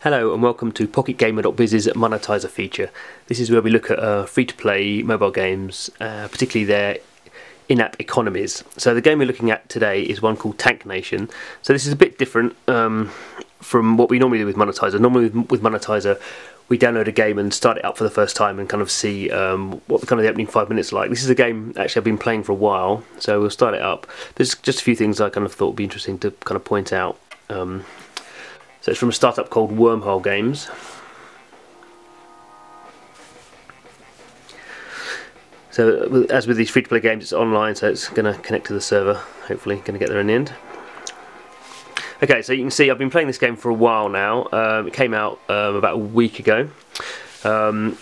Hello and welcome to PocketGamer.biz's Monetizer feature. This is where we look at free-to-play mobile games, particularly their in-app economies. So the game we're looking at today is one called Tank Nation. So this is a bit different from what we normally do with Monetizer. Normally with Monetizer we download a game and start it up for the first time and kind of see what the opening 5 minutes are like. This is a game actually I've been playing for a while, so we'll start it up. There's just a few things I kind of thought would be interesting to kind of point out. So it's from a startup called Wormhole Games. So as with these free-to-play games, it's online, so it's going to connect to the server, hopefully going to get there in the end. Okay, so you can see I've been playing this game for a while now. It came out about a week ago. So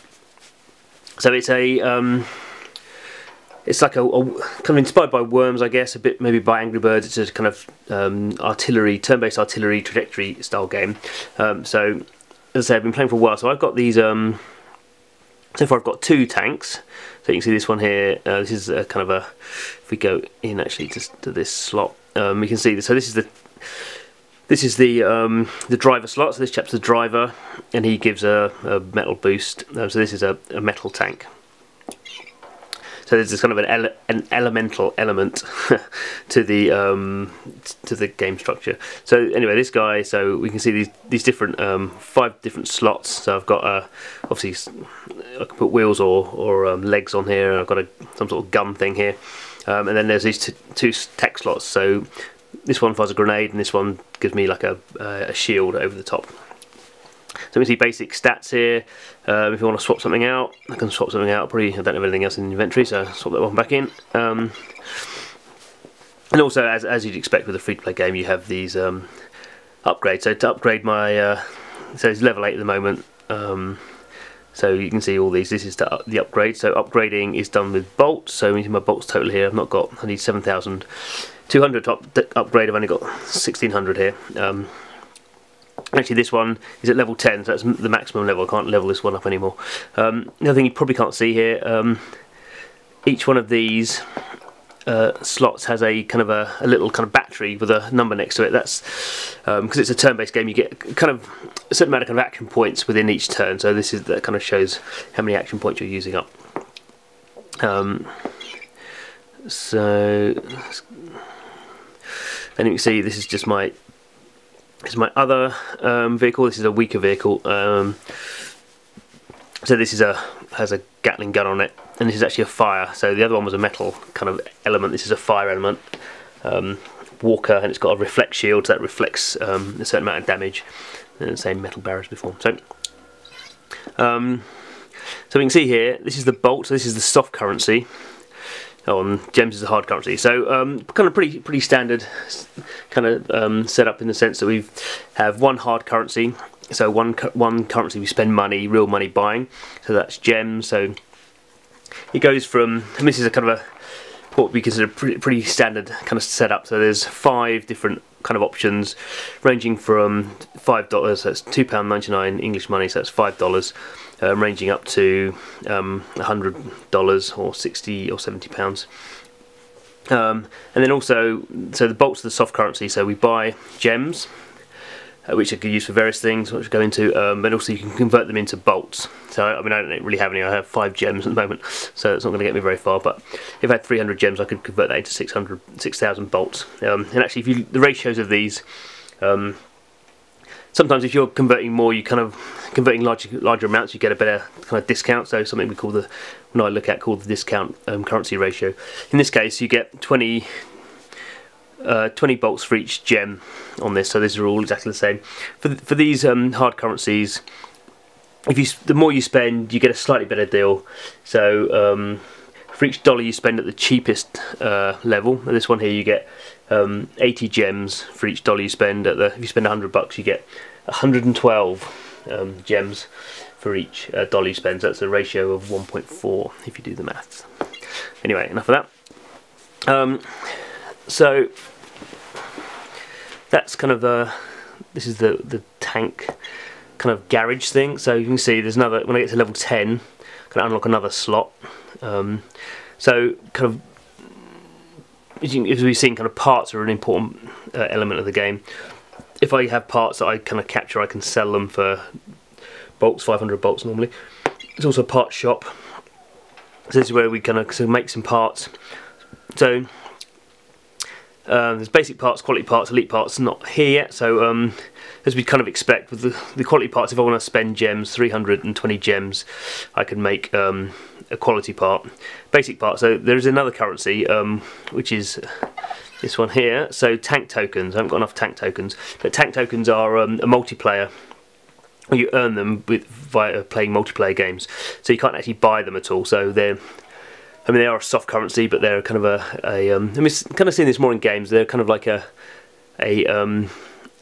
it's like a kind of inspired by Worms, I guess, a bit maybe by Angry Birds. It's a kind of turn-based artillery trajectory style game. So as I say, I've been playing for a while. So I've got these. So far, I've got 2 tanks. So you can see this one here. This is a kind of a. If we go in actually to this slot, we can see this. So this is the driver slot. So this chap's the driver, and he gives a metal boost. So this is a metal tank. So there's this kind of an elemental element to the game structure. So anyway, this guy. So we can see these different 5 different slots. So I've got obviously I can put wheels or legs on here, and I've got some sort of gun thing here, and then there's these two tech slots. So this one fires a grenade, and this one gives me like a shield over the top. So we see basic stats here. If you want to swap something out, I can swap something out. Probably I don't have anything else in the inventory, so I'll swap that one back in. And also, as you'd expect with a free-to-play game, you have these upgrades. So to upgrade my, so it's level 8 at the moment. So you can see all these. This is the upgrade. So upgrading is done with bolts. So we see my bolts total here. I need 7,200 to upgrade. I've only got 1,600 here. Actually, this one is at level 10, so that's the maximum level. I can't level this one up anymore. Another thing you probably can't see here, each one of these slots has a kind of a little kind of battery with a number next to it. That's because it's a turn-based game. You get kind of a certain amount of kind of action points within each turn. So that kind of shows how many action points you're using up. So, and you can see this is just my. This is my other vehicle. This is a weaker vehicle. So this has a Gatling gun on it, and this is actually a fire. So the other one was a metal kind of element. This is a fire element, walker, and it's got a reflect shield, so that reflects a certain amount of damage. And the same metal barriers before. So we can see here. This is the bolt. So this is the soft currency. Gems is the hard currency. So kind of pretty standard kind of setup in the sense that we have one hard currency. So one currency we spend money, real money buying. So that's gems. So it goes from, and this is a kind of what we consider pretty standard kind of setup. So there's 5 different kind of options, ranging from $5. That's £2.99 English money. So that's $5. Ranging up to $100 or 60 or 70 pounds. And then also, so the bolts are the soft currency. So we buy gems, which are used for various things, which we'll go into. But also you can convert them into bolts. So I mean, I don't really have any. I have 5 gems at the moment, so it's not going to get me very far. But if I had 300 gems, I could convert that into 6,000 bolts. And actually, the ratios of these. Sometimes if you're converting more, you kind of converting larger amounts, you get a better kind of discount. So something we call the discount currency ratio. In this case, you get 20 bolts for each gem on this. So these are all exactly the same. For these hard currencies, the more you spend, you get a slightly better deal. So for each dollar you spend at the cheapest level, this one here you get 80 gems for each dollar you spend. If you spend $100, you get 112 gems for each dollar you spend. So that's a ratio of 1.4 if you do the maths. Anyway, enough of that. So that's kind of this is the tank kind of garage thing. So you can see there's another. When I get to level 10, I can unlock another slot. So kind of as we've seen, kind of parts are an important element of the game. if I have parts that I kind of capture, I can sell them for bolts, 500 bolts normally. There's also a parts shop. So this is where we kind of make some parts. So there's basic parts, quality parts, elite parts, not here yet. So as we kind of expect with the quality parts, if I want to spend gems, 320 gems, I can make a quality part. Basic part, so there is another currency, which is this one here. So tank tokens, I haven't got enough tank tokens, but tank tokens are a multiplayer. You earn them via playing multiplayer games, so you can't actually buy them at all. So they're, I mean, they are a soft currency, but they're kind of I'm kind of seeing this more in games. They're kind of like an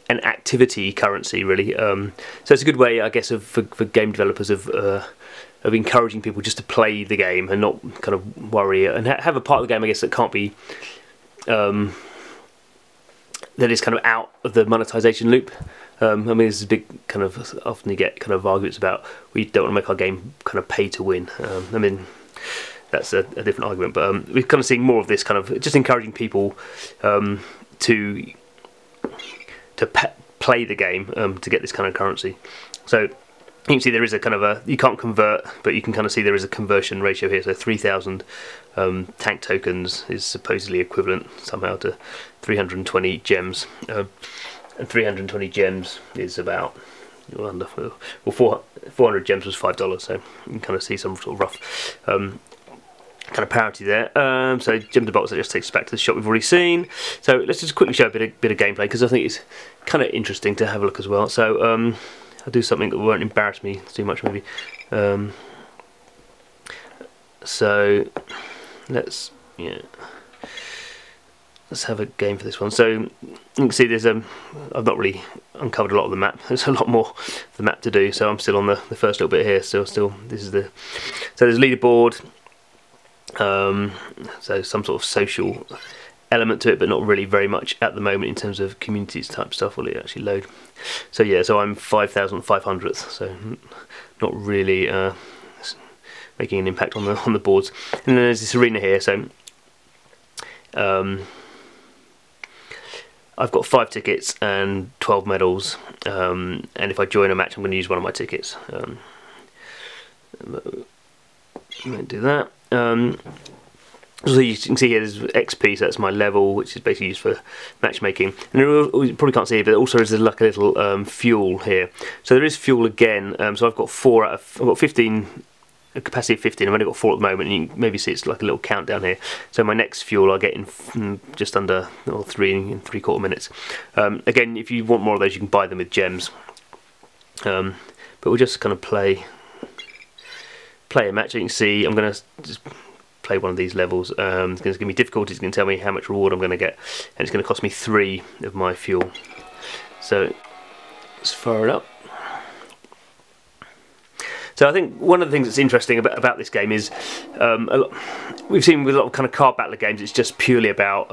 activity currency, really. So it's a good way, I guess, for game developers of encouraging people just to play the game and not kind of worry and have a part of the game, I guess, that can't be that is kind of out of the monetization loop. I mean, this is a big kind of, often you get kind of arguments about we don't want to make our game kind of pay to win. I mean, that's a different argument, but we're kind of seeing more of this kind of just encouraging people to play the game to get this kind of currency. So you can see there is a kind of a, you can't convert, but you can kind of see there is a conversion ratio here. So 3,000 tank tokens is supposedly equivalent somehow to 320 gems. And 320 gems is about, well, 400 gems was $5, so you can kind of see some sort of rough kind of parity there. So gems and bolts, that just takes us back to the shop we've already seen. So let's just quickly show a bit of gameplay, because I think it's kind of interesting to have a look as well. So I'll do something that won't embarrass me too much, maybe. So let's have a game for this one. So you can see there's I've not really uncovered a lot of the map. There's a lot more of the map to do, so I'm still on the first little bit here. Still this is the, so there's a leaderboard, so some sort of social element to it, but not really very much at the moment in terms of communities type stuff. Will it actually load? So yeah, so I'm 5,500th, so not really making an impact on the boards. And then there's this arena here. So I've got 5 tickets and 12 medals, and if I join a match, I'm going to use one of my tickets. I won't do that. So you can see here there's XP, so that's my level, which is basically used for matchmaking. And you probably can't see it, but also there's like a little fuel here. So there is fuel again. So I've got 15. A capacity of 15. I've only got 4 at the moment, and you can maybe see it's like a little countdown here. So my next fuel I'll get in just under 3 and 3/4 minutes. Again, if you want more of those, you can buy them with gems. But we'll just kind of play a match. You can see I'm going to just play one of these levels. It's going to give me difficulty. It's going to tell me how much reward I'm going to get, and it's going to cost me 3 of my fuel. So let's fire it up. So I think one of the things that's interesting about this game is we've seen with a lot of kind of card battler games, it's just purely about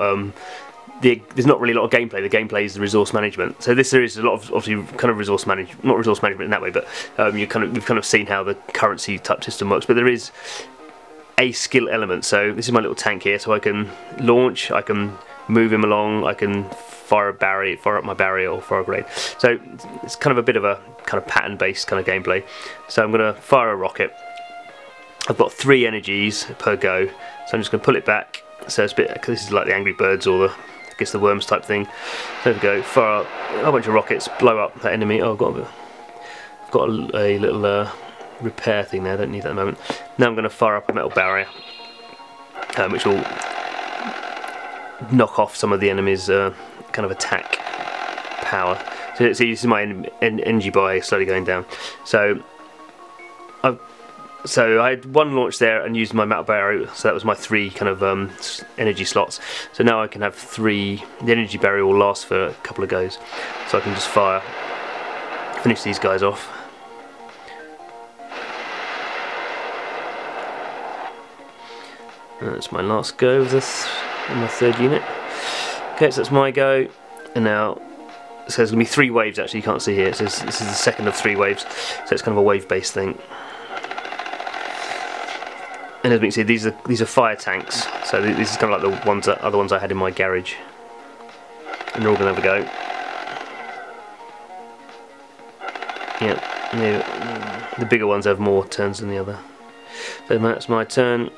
there's not really a lot of gameplay. The gameplay is the resource management. So this series is a lot of obviously kind of not resource management in that way, but we've kind of seen how the currency type system works. But there is a skill element. So this is my little tank here. So I can launch, I can move him along, I can fire up my barrier, or fire a grenade. So it's kind of a bit of a kind of pattern based kind of gameplay. So I'm going to fire a rocket. I've got 3 energies per go, so I'm just going to pull it back. So it's a bit, this is like the Angry Birds or the, I guess, the Worms type thing. There we go, fire up a whole bunch of rockets, blow up that enemy. Oh, I've got a little repair thing there, I don't need that at the moment. Now I'm going to fire up a metal barrier, which will knock off some of the enemy's kind of attack power. So this is my energy bar slowly going down. So I had 1 launch there and used my metal barrier, so that was my 3 kind of energy slots. So now I can have 3. The energy barrier will last for a couple of goes, so I can just finish these guys off. That's my last go of this in my 3rd unit. Okay, so that's my go, and now so there's going to be 3 waves. Actually, you can't see here. It says this is the second of 3 waves, so it's kind of a wave-based thing. And as we can see, these are fire tanks. So this is kind of like the other ones I had in my garage, and they're all going to have a go. Yeah, the bigger ones have more turns than the other. So that's my turn.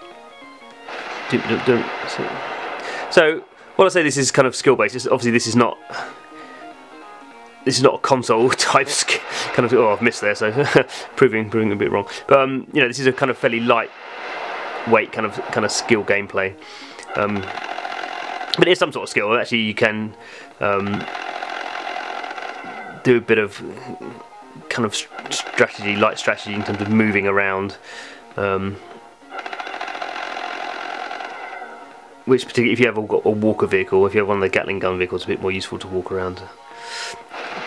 So, while I say this is kind of skill based, obviously this is not a console type kind of. Oh, I've missed there, so proving a bit wrong. But you know, this is a kind of fairly lightweight kind of skill gameplay. But it's some sort of skill. Actually, you can do a bit of kind of strategy, light strategy in terms of moving around. Which particularly, if you have got a walker vehicle, if you have one of the Gatling gun vehicles, it's a bit more useful to walk around.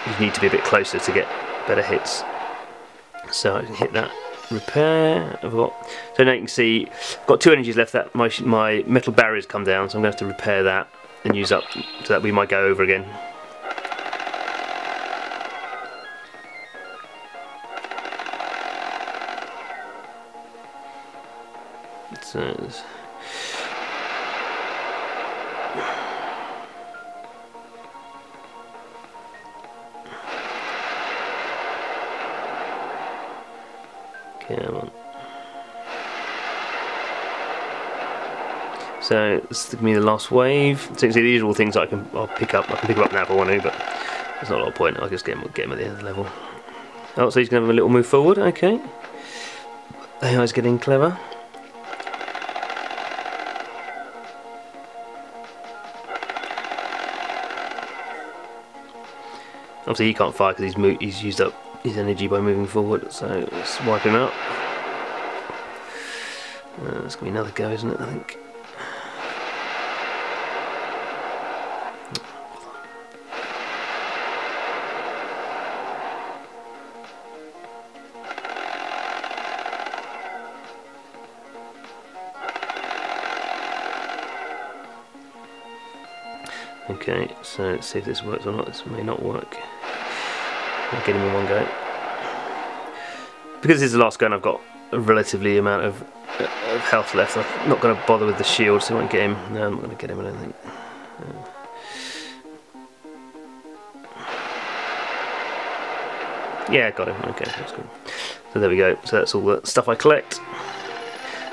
You need to be a bit closer to get better hits. So I can hit that. Repair. So now you can see I've got 2 energies left. That my metal barriers come down, so I'm going to have to repair that and use up, so that we might go over again. So come on. So this is going to be the last wave. So you can see these are all things I'll pick up. I can pick them up now if I want to, but there's not a lot of point. I'll just get him at the end of the level. Oh, so he's going to have a little move forward. Okay. AI's getting clever. Obviously he can't fire because he's used up his energy by moving forward, so let's wipe him out. It's going to be another go, isn't it, I think. Okay, so let's see if this works or not. This may not work. I'll get him in one go. Because this is the last go and I've got a relatively amount of health left, I'm not going to bother with the shield, so I won't get him. No, I'm not going to get him, I don't think. Yeah, got him. Okay, that's good. So there we go. So that's all the stuff I collect.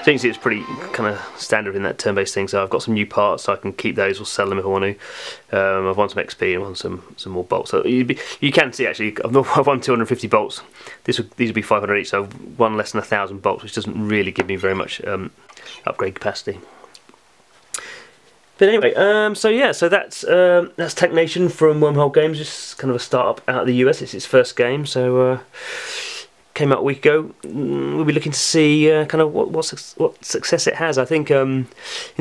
So you can see it's pretty kind of standard in that turn-based thing. So I've got some new parts, so I can keep those or sell them if I want to. I've won some XP and won some more bolts. So you can see actually I've won 250 bolts. These would be 500 each, so I've won less than 1,000 bolts, which doesn't really give me very much upgrade capacity. But anyway, so yeah, so that's Tech Nation from Wormhole Games. Just kind of a startup out of the US. It's its first game, so. Came out a week ago. We'll be looking to see kind of what success it has. I think in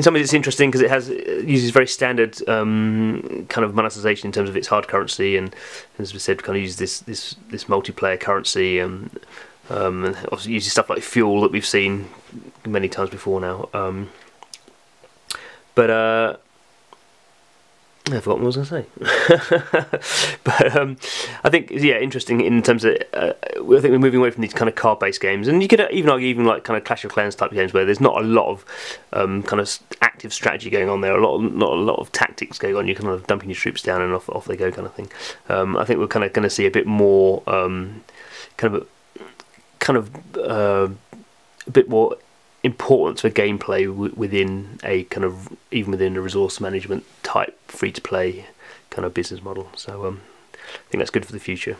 some ways it's interesting because it uses very standard kind of monetization in terms of its hard currency, and as we said, kind of uses this multiplayer currency, and obviously uses stuff like fuel that we've seen many times before now. But I forgot what I was going to say. But I think, yeah, interesting in terms of, I think we're moving away from these kind of card-based games, and you could even argue even like kind of Clash of Clans type games where there's not a lot of kind of active strategy going on there, not a lot of tactics going on. You're kind of dumping your troops down and off they go kind of thing. I think we're kind of going to see a bit more a bit more importance for gameplay within a kind of, even within a resource management type free-to-play kind of business model. So I think that's good for the future.